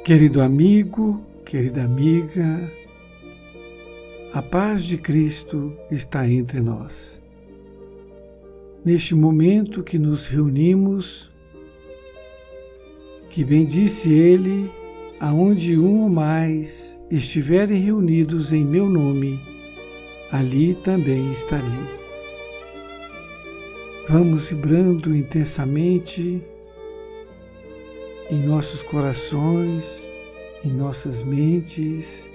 Querido amigo, querida amiga, a paz de Cristo está entre nós. Neste momento que nos reunimos, que bem disse ele, aonde um ou mais estiverem reunidos em meu nome, ali também estarei. Vamos vibrando intensamente em nossos corações, em nossas mentes.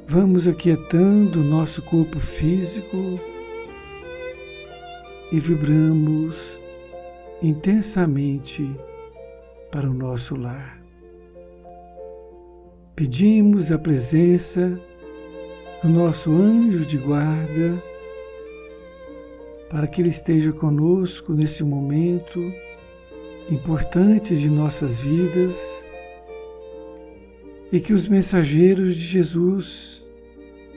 Vamos aquietando o nosso corpo físico e vibramos intensamente para o nosso lar. Pedimos a presença do nosso anjo de guarda para que ele esteja conosco nesse momento importante de nossas vidas e que os mensageiros de Jesus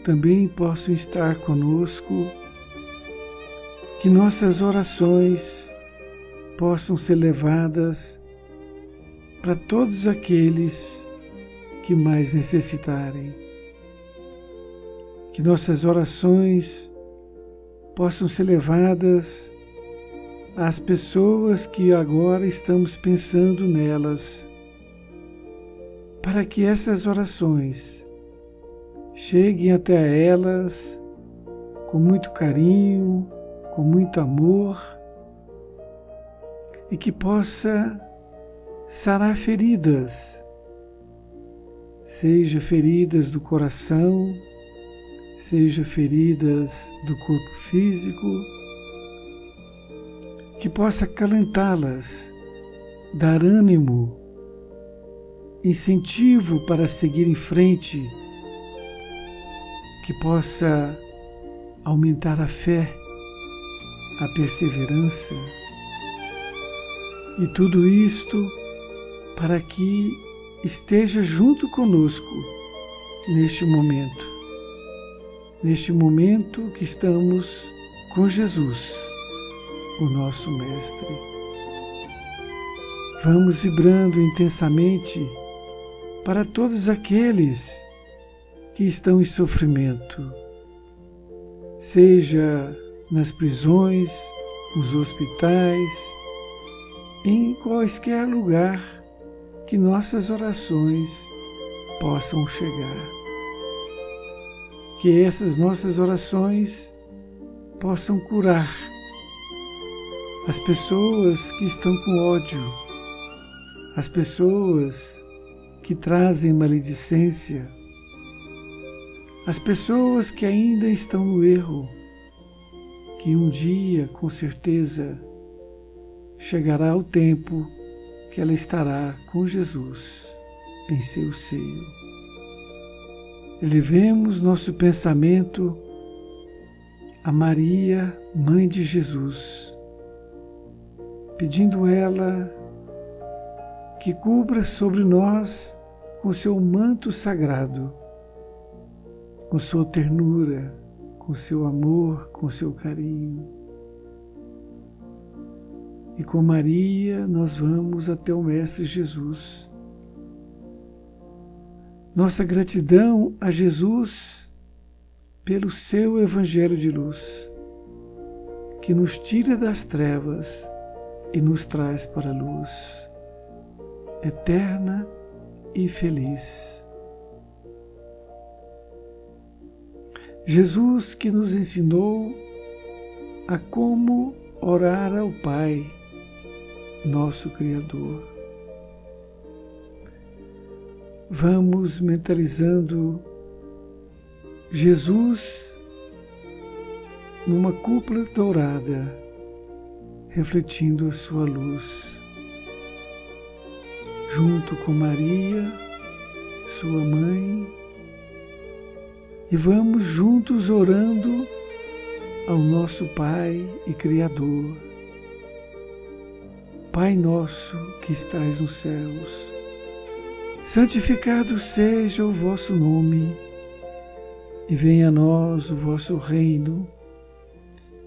também possam estar conosco, que nossas orações possam ser levadas para todos aqueles que mais necessitarem, que nossas orações possam ser levadas às pessoas que agora estamos pensando nelas, para que essas orações cheguem até elas com muito carinho, com muito amor e que possa sarar feridas, seja feridas do coração, seja feridas do corpo físico, que possa acalentá-las, dar ânimo, incentivo para seguir em frente, que possa aumentar a fé, a perseverança, e tudo isto para que esteja junto conosco neste momento que estamos com Jesus, o nosso Mestre. Vamos vibrando intensamente para todos aqueles que estão em sofrimento, seja nas prisões, nos hospitais, em qualquer lugar que nossas orações possam chegar. Que essas nossas orações possam curar as pessoas que estão com ódio, as pessoas que trazem maledicência, as pessoas que ainda estão no erro, que um dia, com certeza, chegará o tempo que ela estará com Jesus em seu seio. Elevemos nosso pensamento a Maria, Mãe de Jesus, pedindo ela que cubra sobre nós com seu manto sagrado, com sua ternura, com seu amor, com seu carinho. E com Maria nós vamos até o Mestre Jesus. Nossa gratidão a Jesus pelo seu Evangelho de luz, que nos tira das trevas e nos traz para a luz eterna e feliz. Jesus que nos ensinou a como orar ao Pai, nosso Criador. Vamos mentalizando Jesus numa cúpula dourada, refletindo a sua luz, junto com Maria, sua mãe, e vamos juntos orando ao nosso Pai e Criador. Pai nosso que estais nos céus, santificado seja o vosso nome, e venha a nós o vosso reino,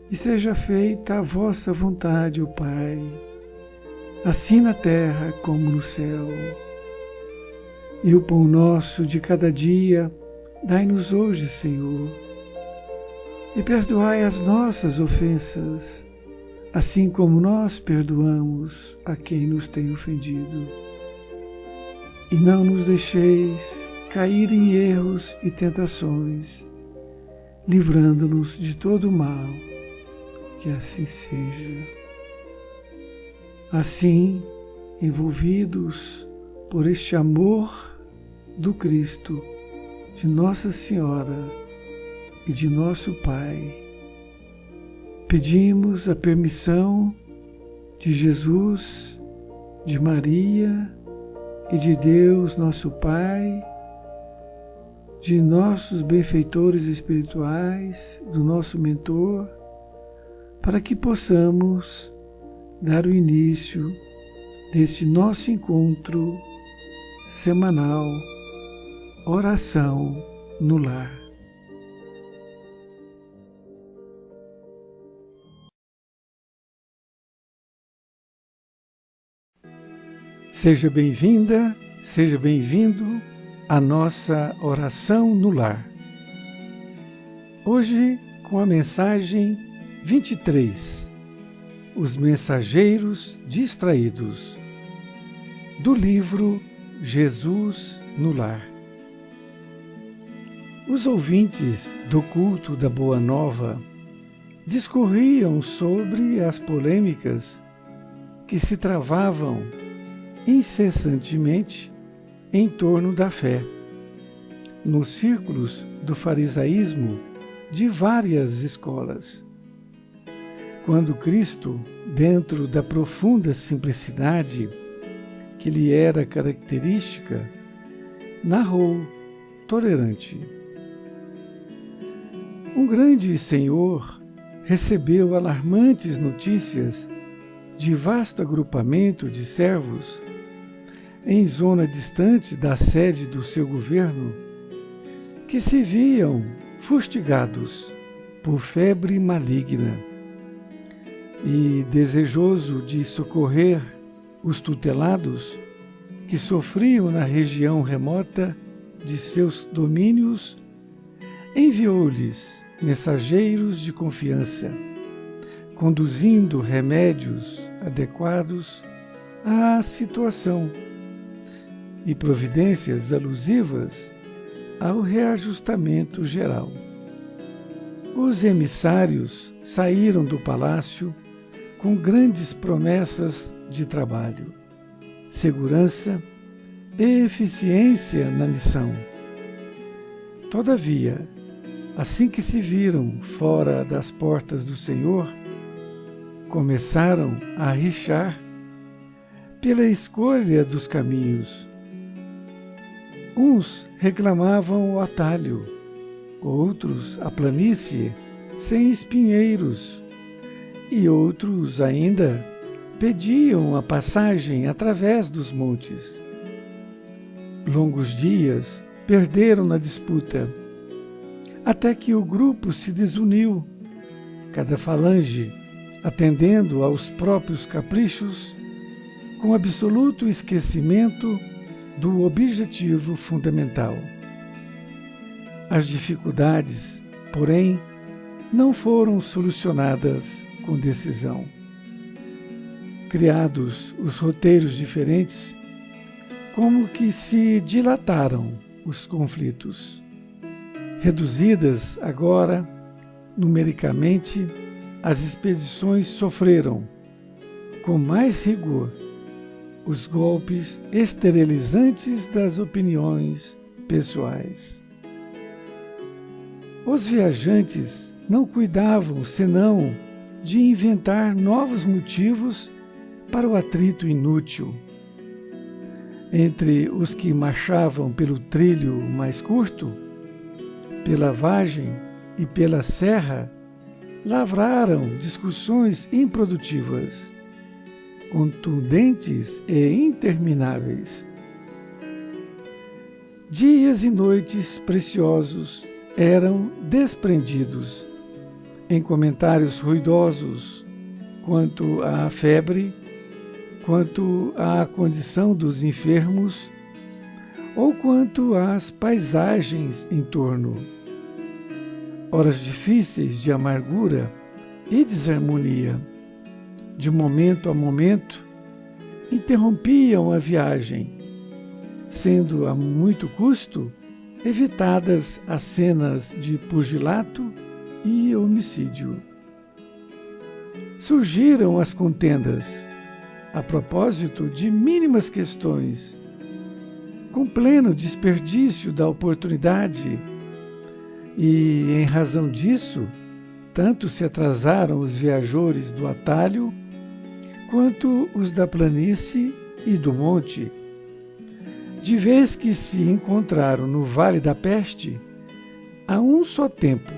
e seja feita a vossa vontade, ó Pai, assim na terra como no céu. E o pão nosso de cada dia dai-nos hoje, Senhor. E perdoai as nossas ofensas, assim como nós perdoamos a quem nos tem ofendido. E não nos deixeis cair em erros e tentações, livrando-nos de todo o mal, que assim seja. Assim, envolvidos por este amor do Cristo, de Nossa Senhora e de nosso Pai, pedimos a permissão de Jesus, de Maria e de Deus, nosso Pai, de nossos benfeitores espirituais, do nosso mentor, para que possamos dar o início desse nosso encontro semanal, oração no lar. Seja bem-vinda, seja bem-vindo à nossa oração no lar. Hoje, com a mensagem 23, Os Mensageiros Distraídos, do livro Jesus no Lar. Os ouvintes do culto da Boa Nova discorriam sobre as polêmicas que se travavam incessantemente em torno da fé, nos círculos do farisaísmo de várias escolas. Quando Cristo, dentro da profunda simplicidade que lhe era característica, narrou, tolerante: um grande senhor recebeu alarmantes notícias de vasto agrupamento de servos em zona distante da sede do seu governo, que se viam fustigados por febre maligna, e, desejoso de socorrer os tutelados que sofriam na região remota de seus domínios, enviou-lhes mensageiros de confiança, conduzindo remédios adequados à situação e providências alusivas ao reajustamento geral. Os emissários saíram do palácio com grandes promessas de trabalho, segurança e eficiência na missão. Todavia, assim que se viram fora das portas do Senhor, começaram a rixar pela escolha dos caminhos. Uns reclamavam o atalho, outros a planície sem espinheiros, e outros ainda pediam a passagem através dos montes. Longos dias perderam na disputa, até que o grupo se desuniu, cada falange atendendo aos próprios caprichos, com absoluto esquecimento do objetivo fundamental. As dificuldades, porém, não foram solucionadas com decisão. Criados os roteiros diferentes, como que se dilataram os conflitos. Reduzidas agora, numericamente, as expedições sofreram, com mais rigor, os golpes esterilizantes das opiniões pessoais. Os viajantes não cuidavam senão de inventar novos motivos para o atrito inútil. Entre os que marchavam pelo trilho mais curto, pela vagem e pela serra, lavraram discussões improdutivas, contundentes e intermináveis. Dias e noites preciosos eram desprendidos em comentários ruidosos quanto à febre, quanto à condição dos enfermos, ou quanto às paisagens em torno. Horas difíceis de amargura e desarmonia, de momento a momento, interrompiam a viagem, sendo a muito custo evitadas as cenas de pugilato e homicídio. Surgiram as contendas, a propósito de mínimas questões, com pleno desperdício da oportunidade, e, em razão disso, tanto se atrasaram os viajores do atalho, quanto os da planície e do monte, de vez que se encontraram no Vale da Peste a um só tempo,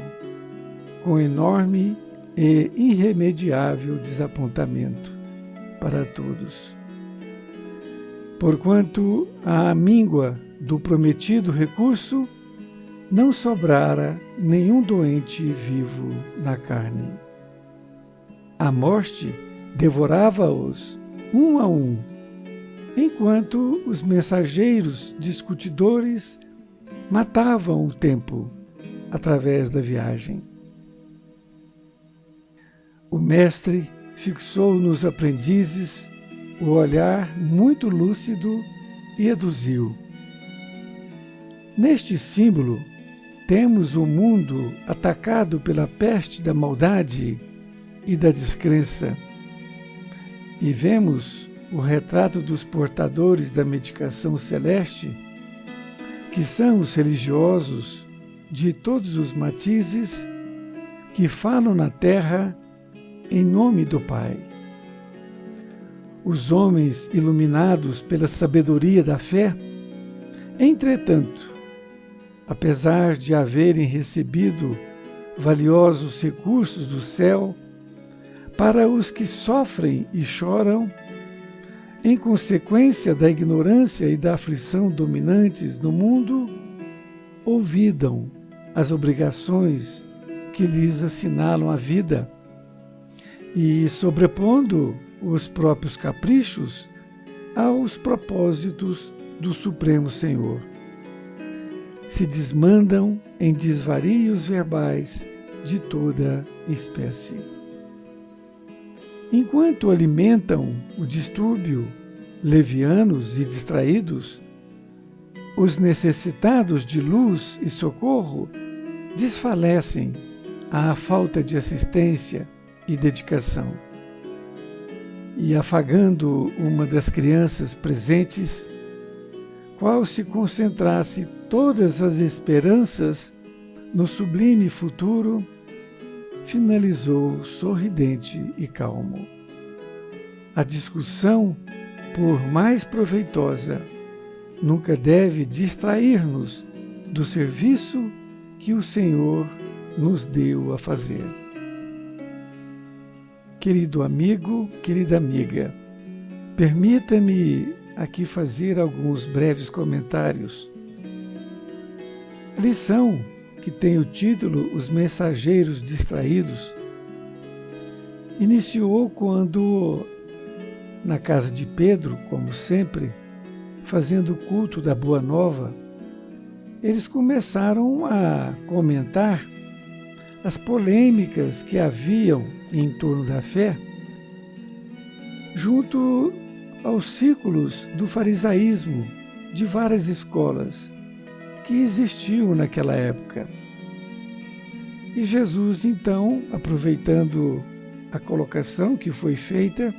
com enorme e irremediável desapontamento para todos. Porquanto à míngua do prometido recurso não sobrara nenhum doente vivo na carne. A morte devorava-os um a um, enquanto os mensageiros discutidores matavam o tempo através da viagem. O mestre fixou nos aprendizes o olhar muito lúcido e aduziu: neste símbolo temos o mundo atacado pela peste da maldade e da descrença, e vemos o retrato dos portadores da medicação celeste, que são os religiosos de todos os matizes que falam na terra em nome do Pai. Os homens iluminados pela sabedoria da fé, entretanto, apesar de haverem recebido valiosos recursos do céu, para os que sofrem e choram, em consequência da ignorância e da aflição dominantes no mundo, olvidam as obrigações que lhes assinalam a vida e, sobrepondo os próprios caprichos aos propósitos do Supremo Senhor, se desmandam em desvarios verbais de toda espécie. Enquanto alimentam o distúrbio, levianos e distraídos, os necessitados de luz e socorro desfalecem à falta de assistência e dedicação. E afagando uma das crianças presentes, qual se concentrasse todas as esperanças no sublime futuro, finalizou sorridente e calmo: a discussão, por mais proveitosa, nunca deve distrair-nos do serviço que o Senhor nos deu a fazer. Querido amigo, querida amiga, permita-me aqui fazer alguns breves comentários. A lição, que tem o título Os Mensageiros Distraídos, iniciou quando, na casa de Pedro, como sempre, fazendo o culto da Boa Nova, eles começaram a comentar as polêmicas que haviam em torno da fé, junto aos círculos do farisaísmo de várias escolas que existiam naquela época. E Jesus, então, aproveitando a colocação que foi feita,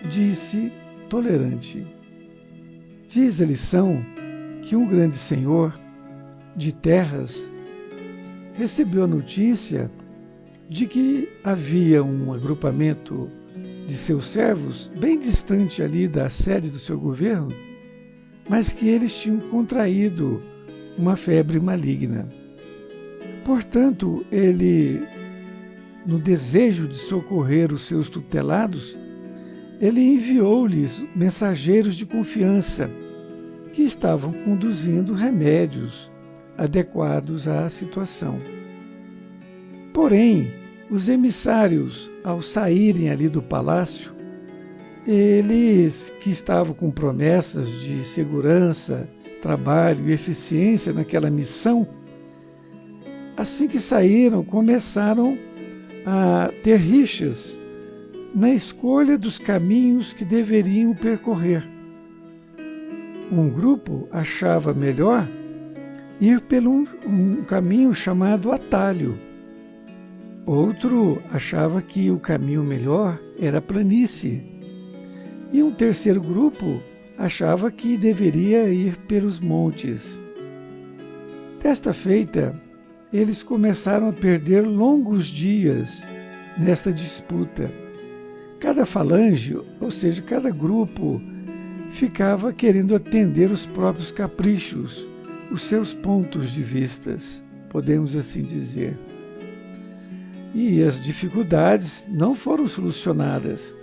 disse tolerante: diz a lição que um grande senhor de terras recebeu a notícia de que havia um agrupamento de seus servos bem distante ali da sede do seu governo, mas que eles tinham contraído uma febre maligna. Portanto, ele, no desejo de socorrer os seus tutelados, ele enviou-lhes mensageiros de confiança que estavam conduzindo remédios adequados à situação. Porém, os emissários, ao saírem ali do palácio, eles que estavam com promessas de segurança trabalho e eficiência naquela missão, assim que saíram, começaram a ter rixas na escolha dos caminhos que deveriam percorrer. Um grupo achava melhor ir pelo um caminho chamado atalho. Outro achava que o caminho melhor era a planície. E um terceiro grupo achava que deveria ir pelos montes. Desta feita, eles começaram a perder longos dias nesta disputa. Cada falange, ou seja, cada grupo, ficava querendo atender os próprios caprichos, os seus pontos de vistas, podemos assim dizer. E as dificuldades não foram solucionadas,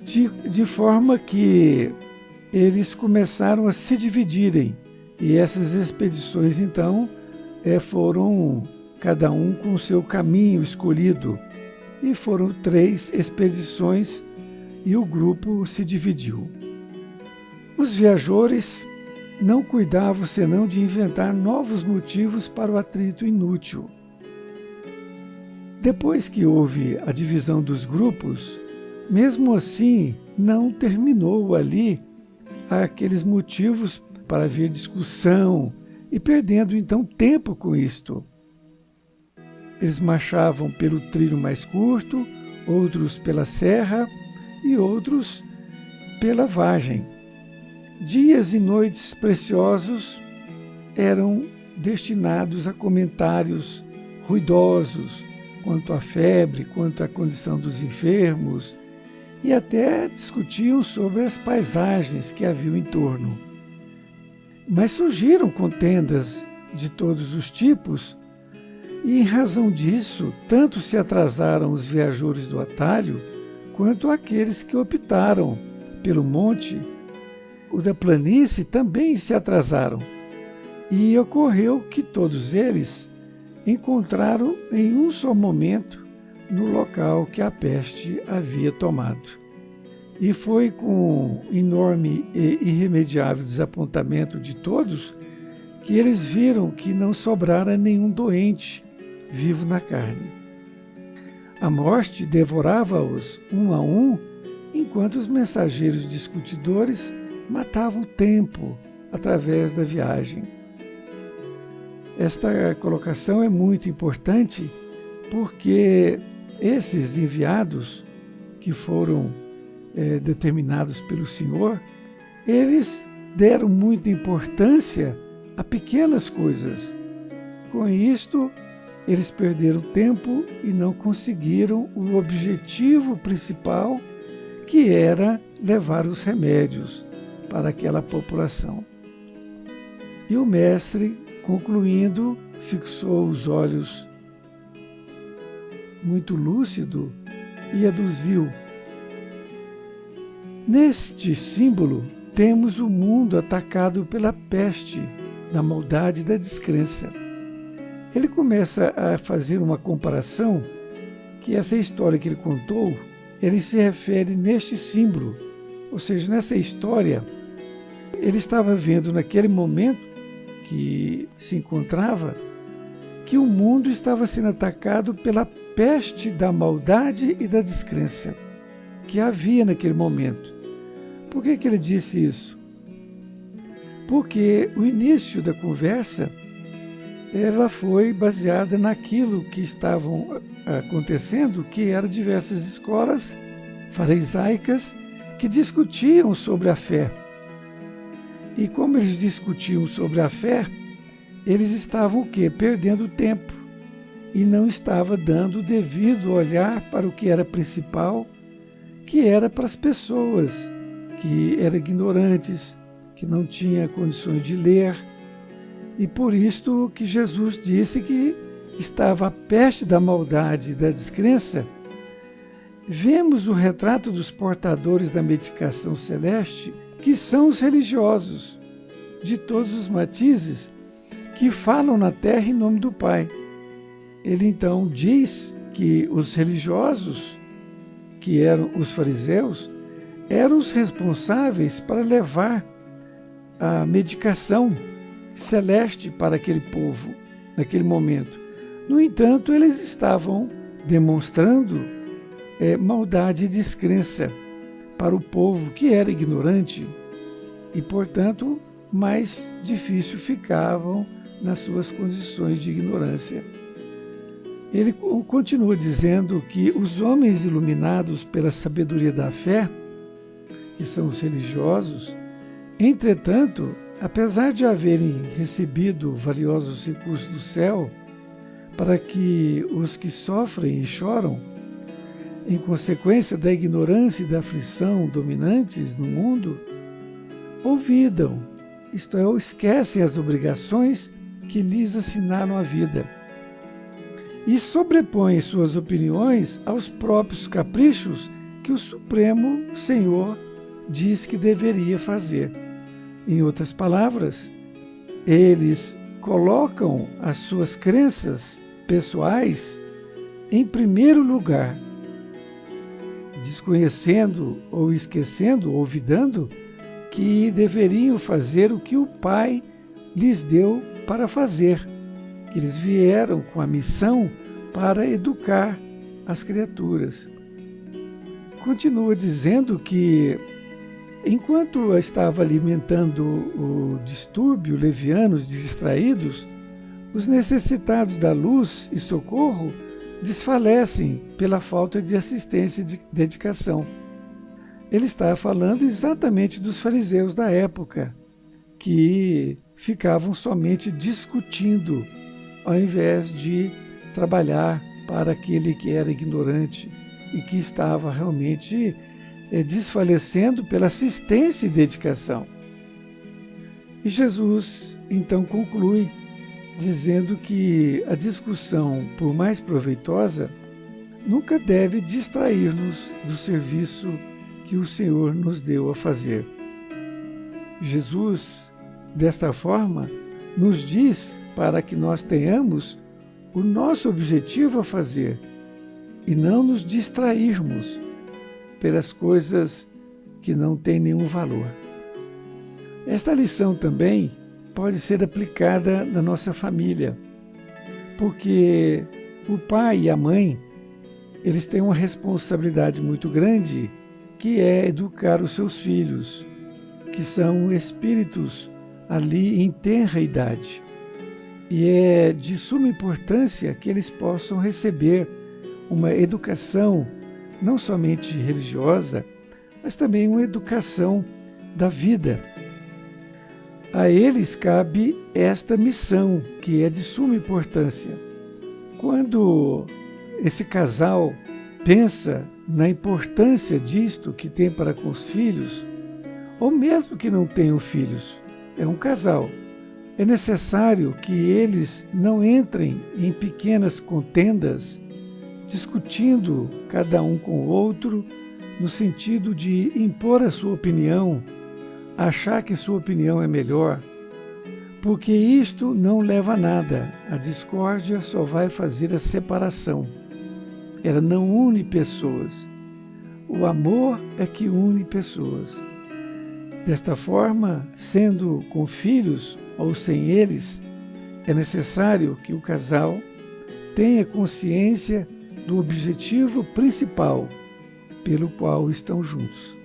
de forma que eles começaram a se dividirem. E essas expedições, então, foram cada um com o seu caminho escolhido. E foram 3 expedições e o grupo se dividiu. Os viajores não cuidavam senão de inventar novos motivos para o atrito inútil. Depois que houve a divisão dos grupos, mesmo assim não terminou ali aqueles motivos para haver discussão e perdendo então tempo com isto. Eles marchavam pelo trilho mais curto, outros pela serra e outros pela vagem. Dias e noites preciosos eram destinados a comentários ruidosos quanto à febre, quanto à condição dos enfermos, e até discutiam sobre as paisagens que haviam em torno. Mas surgiram contendas de todos os tipos, e em razão disso, tanto se atrasaram os viajores do atalho, quanto aqueles que optaram pelo monte. O da planície também se atrasaram, e ocorreu que todos eles encontraram em um só momento no local que a peste havia tomado. E foi com enorme e irremediável desapontamento de todos que eles viram que não sobrara nenhum doente vivo na carne. A morte devorava-os um a um, enquanto os mensageiros discutidores matavam o tempo através da viagem. Esta colocação é muito importante porque esses enviados que foram determinados pelo Senhor, eles deram muita importância a pequenas coisas. Com isto, eles perderam tempo e não conseguiram o objetivo principal, que era levar os remédios para aquela população. E o mestre, concluindo, fixou os olhos muito lúcido e aduziu: neste símbolo temos o mundo atacado pela peste da maldade e da descrença. Ele começa a fazer uma comparação que essa história que ele contou, ele se refere neste símbolo. Ou seja, nessa história, ele estava vendo naquele momento que se encontrava que o mundo estava sendo atacado pela peste da maldade e da descrença que havia naquele momento. Por que ele disse isso? Porque o início da conversa ela foi baseada naquilo que estavam acontecendo, que eram diversas escolas farisaicas que discutiam sobre a fé. E como eles discutiam sobre a fé, eles estavam o quê? Perdendo tempo e não estava dando o devido olhar para o que era principal, que era para as pessoas que eram ignorantes, que não tinham condições de ler. E por isto que Jesus disse que estava a peste da maldade e da descrença. Vemos o retrato dos portadores da medicação celeste, que são os religiosos, de todos os matizes, que falam na terra em nome do Pai. Ele então diz que os religiosos, que eram os fariseus, eram os responsáveis para levar a medicação celeste para aquele povo, naquele momento. No entanto, eles estavam demonstrando maldade e descrença para o povo que era ignorante e, portanto, mais difícil ficavam nas suas condições de ignorância. Ele continua dizendo que os homens iluminados pela sabedoria da fé, que são os religiosos, entretanto, apesar de haverem recebido valiosos recursos do céu, para que os que sofrem e choram, em consequência da ignorância e da aflição dominantes no mundo, olvidam, isto é, esquecem as obrigações que lhes assinaram a vida e sobrepõem suas opiniões aos próprios caprichos que o Supremo Senhor diz que deveria fazer. Em outras palavras, eles colocam as suas crenças pessoais em primeiro lugar, desconhecendo ou esquecendo, olvidando que deveriam fazer o que o Pai lhes deu para fazer. Eles vieram com a missão para educar as criaturas. Continua dizendo que, enquanto estava alimentando o distúrbio, levianos distraídos, os necessitados da luz e socorro desfalecem pela falta de assistência e de dedicação. Ele está falando exatamente dos fariseus da época, que ficavam somente discutindo, ao invés de trabalhar para aquele que era ignorante e que estava realmente desfalecendo pela assistência e dedicação. E Jesus então conclui dizendo que a discussão, por mais proveitosa, nunca deve distrair-nos do serviço que o Senhor nos deu a fazer. Jesus, desta forma, nos diz para que nós tenhamos o nosso objetivo a fazer e não nos distrairmos pelas coisas que não têm nenhum valor. Esta lição também pode ser aplicada na nossa família, porque o pai e a mãe, eles têm uma responsabilidade muito grande, que é educar os seus filhos, que são espíritos ali em tenra idade. E é de suma importância que eles possam receber uma educação não somente religiosa, mas também uma educação da vida. A eles cabe esta missão, que é de suma importância. Quando esse casal pensa na importância disto que tem para com os filhos, ou mesmo que não tenham filhos, é um casal, é necessário que eles não entrem em pequenas contendas, discutindo cada um com o outro, no sentido de impor a sua opinião, achar que sua opinião é melhor, porque isto não leva a nada. A discórdia só vai fazer a separação. Ela não une pessoas. O amor é que une pessoas. Desta forma, sendo com filhos ou sem eles, é necessário que o casal tenha consciência do objetivo principal pelo qual estão juntos.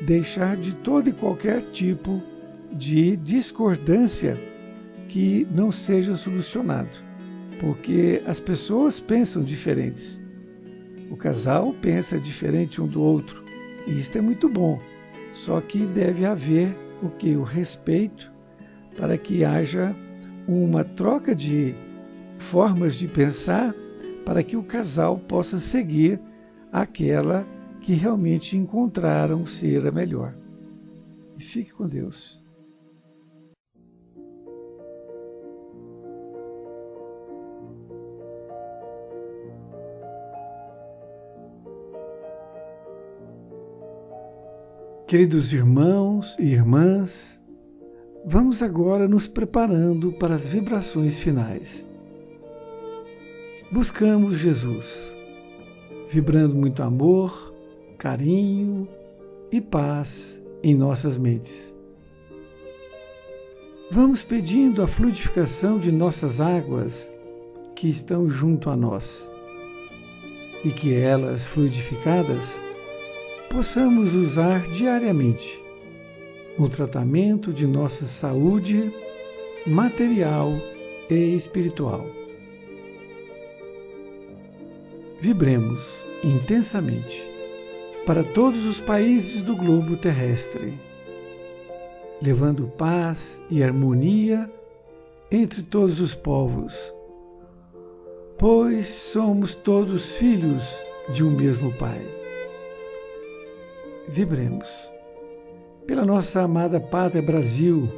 Deixar de todo e qualquer tipo de discordância que não seja solucionado, porque as pessoas pensam diferentes. O casal pensa diferente um do outro, e isto é muito bom, só que deve haver o respeito, para que haja uma troca de formas de pensar, para que o casal possa seguir aquela que realmente encontraram ser a melhor. E fique com Deus. Queridos irmãos e irmãs, vamos agora nos preparando para as vibrações finais. Buscamos Jesus, vibrando muito amor, carinho e paz em nossas mentes. Vamos pedindo a fluidificação de nossas águas que estão junto a nós e que elas, fluidificadas, possamos usar diariamente no tratamento de nossa saúde material e espiritual. Vibremos intensamente para todos os países do globo terrestre, levando paz e harmonia entre todos os povos, pois somos todos filhos de um mesmo Pai. Vibremos pela nossa amada pátria Brasil,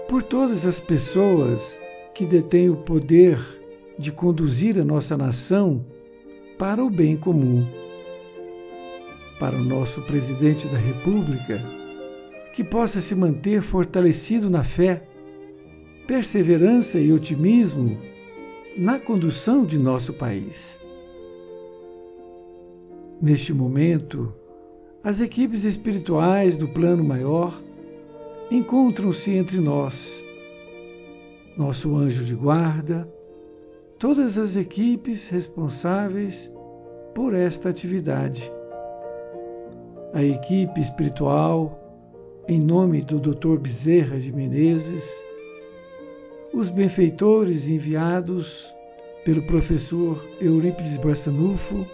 por todas as pessoas que detêm o poder de conduzir a nossa nação para o bem comum, para o nosso presidente da República, que possa se manter fortalecido na fé, perseverança e otimismo na condução de nosso país. Neste momento, as equipes espirituais do plano maior encontram-se entre nós, nosso anjo de guarda, todas as equipes responsáveis por esta atividade. A equipe espiritual, em nome do Dr. Bezerra de Menezes, os benfeitores enviados pelo professor Eurípides Barçanufo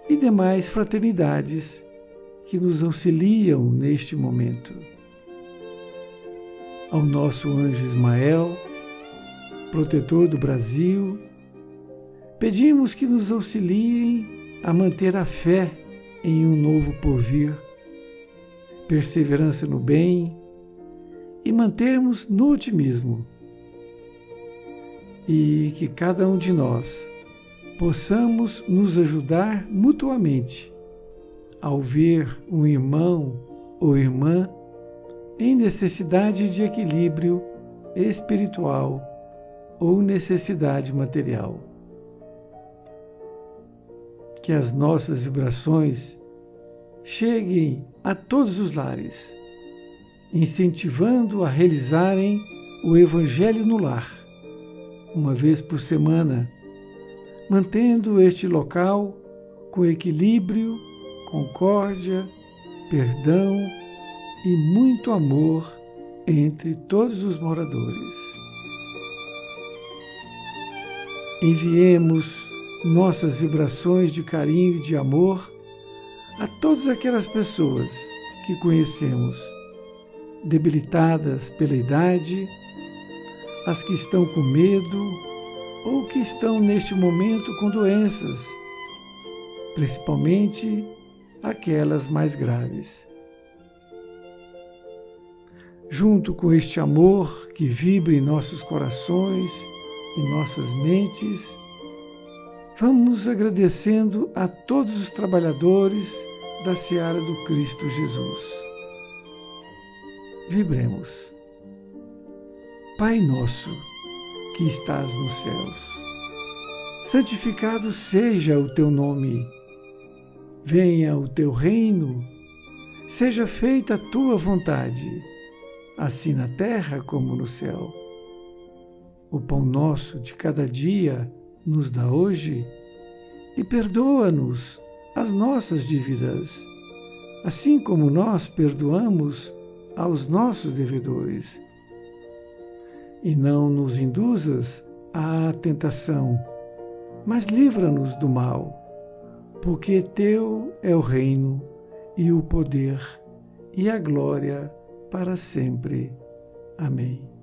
e demais fraternidades que nos auxiliam neste momento. Ao nosso anjo Ismael, protetor do Brasil, pedimos que nos auxiliem a manter a fé em um novo porvir, perseverança no bem e mantermos no otimismo. E que cada um de nós possamos nos ajudar mutuamente ao ver um irmão ou irmã em necessidade de equilíbrio espiritual ou necessidade material. Que as nossas vibrações cheguem a todos os lares, incentivando a realizarem o Evangelho no lar, uma vez por semana, mantendo este local com equilíbrio, concórdia, perdão e muito amor entre todos os moradores. Enviemos nossas vibrações de carinho e de amor a todas aquelas pessoas que conhecemos, debilitadas pela idade, as que estão com medo ou que estão neste momento com doenças, principalmente aquelas mais graves. Junto com este amor que vibra em nossos corações e nossas mentes, vamos agradecendo a todos os trabalhadores da seara do Cristo Jesus. Vibremos. Pai nosso, que estás nos céus, santificado seja o teu nome. Venha o teu reino, seja feita a tua vontade, assim na terra como no céu. O pão nosso de cada dia nos dá hoje e perdoa-nos as nossas dívidas, assim como nós perdoamos aos nossos devedores. E não nos induzas à tentação, mas livra-nos do mal, porque teu é o reino e o poder e a glória para sempre. Amém.